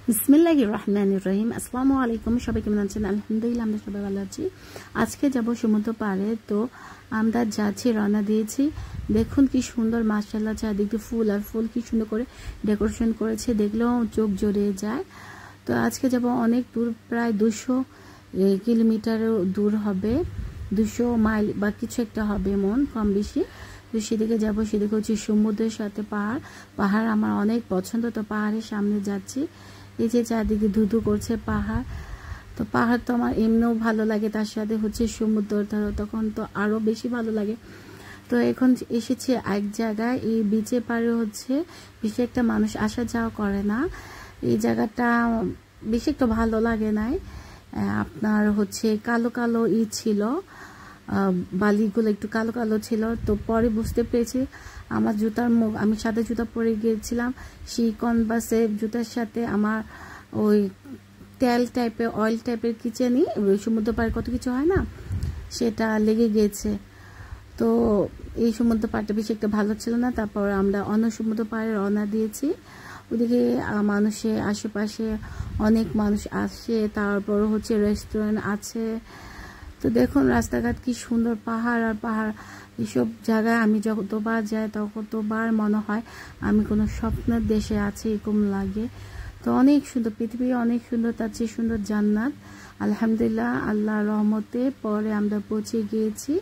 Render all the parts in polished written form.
বিসমিল্লাহির রহমানির রহিম। আসসালামু আলাইকুম। সবাই কেমন আছেন? আলহামদুলিল্লাহ, আমরা সবাই ভালো আছি। আজকে যাব সমুদ্র পাড়ে, তো আমরা যাচ্ছি, রওনা দিয়েছি। দেখুন কি সুন্দর, মাশাআল্লাহ, চারদিকে ফুল আর ফুল কি সুন্দর করে ডেকোরেশন করেছে, দেখলেও চোখ জড়িয়ে যায়। তো আজকে যাব অনেক দূর, প্রায় 200 কিলোমিটার দূর হবে, 200 মাইল বা কিছু একটা হবে, মন কম বেশি। তো সেদিকে যাব, সেদিকে হচ্ছে সমুদ্রের সাথে পাহাড়। পাহাড় আমার অনেক পছন্দ, তো পাহাড়ের সামনে যাচ্ছি। এই যে চারদিকে ধুধু করছে পাহাড়, তো পাহাড় তো আমার এমনিও ভালো লাগে, তার সাথে হচ্ছে সমুদ্র, তখন তো আরও বেশি ভালো লাগে। তো এখন এসেছি এক জায়গায়, এই বিচে পারে হচ্ছে বেশি একটা মানুষ আসা যাওয়া করে না। এই জায়গাটা বেশি একটা ভালো লাগে নাই। আপনার হচ্ছে কালো কালো ছিল, বালিগুলো একটু কালো কালো ছিল। তো পরে বুঝতে পেরেছি আমার জুতার মুখ, আমি সাদা জুতা পরে গিয়েছিলাম, সেই কনভার্সের জুতার সাথে আমার ওই তেল টাইপের, অয়েল টাইপের কিচেনই, ওই সমুদ্র পাড়ে কত কিছু হয় না, সেটা লেগে গিয়েছে। তো এই সমুদ্র পাড়টা বেশি একটা ভালো ছিল না। তারপর আমরা অন্য সমুদ্র পাড়ে রওনা দিয়েছি। ওদিকে মানুষের আশেপাশে অনেক মানুষ আসে, তারপর হচ্ছে রেস্টুরেন্ট আছে। তো দেখুন রাস্তাঘাট কি সুন্দর, পাহাড় আর পাহাড়। এইসব জায়গায় আমি যতবার যাই ততবার মনে হয় আমি কোনো স্বপ্নের দেশে আছি, এরকম লাগে। তো অনেক সুন্দর পৃথিবী, অনেক সুন্দর, তার চেয়ে সুন্দর জান্নাত। আলহামদুলিল্লাহ, আল্লাহর রহমতে পরে আমরা পৌঁছে গিয়েছি।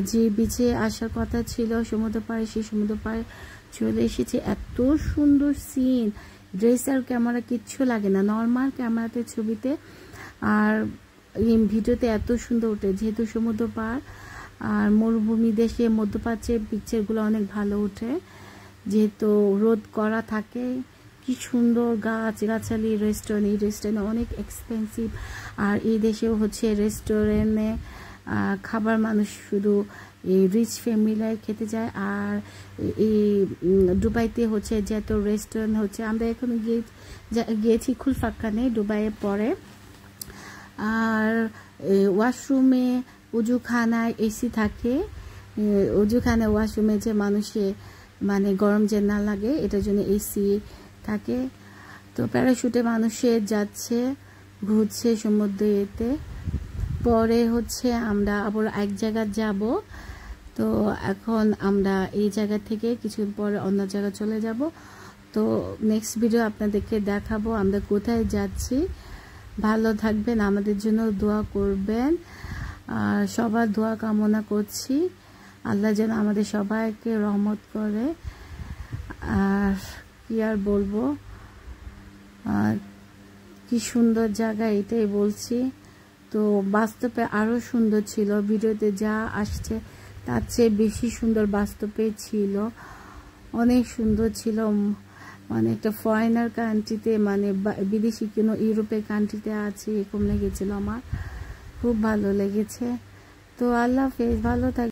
যে বিচে আসার কথা ছিল সমুদ্র পাড়ে, সেই সমুদ্র পাড়ে চলে এসেছি। এত সুন্দর সিন, ড্রেস আর ক্যামেরা কিচ্ছু লাগে না, নর্মাল ক্যামেরাতে, ছবিতে আর এই ভিডিওতে এত সুন্দর ওঠে, যেহেতু সমুদ্র পাড় আর মরুভূমি দেশে মধ্যপ্রাচ্যের পিকচারগুলো অনেক ভালো ওঠে, যেহেতু রোদ করা থাকে। কি সুন্দর গাছগাছালি, রেস্টুরেন্ট, এই রেস্টুরেন্ট অনেক এক্সপেন্সিভ। আর এই দেশেও হচ্ছে রেস্টুরেন্টে খাবার মানুষ শুধু এই রিচ ফ্যামিলি খেতে যায়। আর এই দুবাইতে হচ্ছে যত রেস্টুরেন্ট হচ্ছে, আমরা এখন গিয়েছি খুলফাক্কানে, দুবাইয়ের পরে। আর ওয়াশরুমে, উজুখানায় এসি থাকে, উজুখানা ওয়াশরুমে যে মানুষে মানে গরম যে না লাগে, এটার জন্য এসি থাকে। তো প্যারাশুটে মানুষের যাচ্ছে, ঘুরছে সমুদ্রেতে। পরে হচ্ছে আমরা আবার এক জায়গায় যাব। তো এখন আমরা এই জায়গা থেকে কিছুদিন পরে অন্য জায়গায় চলে যাব। তো নেক্সট ভিডিও আপনাদেরকে দেখাবো আমরা কোথায় যাচ্ছি। ভালো থাকবেন, আমাদের জন্য দোয়া করবেন, আর সবার দোয়া কামনা করছি। আল্লাহ যেন আমাদের সবাইকে রহমত করে। আর কি আর বলবো, কি সুন্দর জায়গা, এটাই বলছি। তো বাস্তবে আরও সুন্দর ছিল, ভিডিওতে যা আসছে তার চেয়ে বেশি সুন্দর বাস্তবে ছিল, অনেক সুন্দর ছিল। মানে একটা ফরেনার কান্ট্রিতে, মানে বিদেশি কোনো ইউরোপের কান্ট্রিতে আছে, এরকম লেগেছিল আমার, খুব ভালো লেগেছে। তো আল্লাহ হাফেজ, ভালো থাক।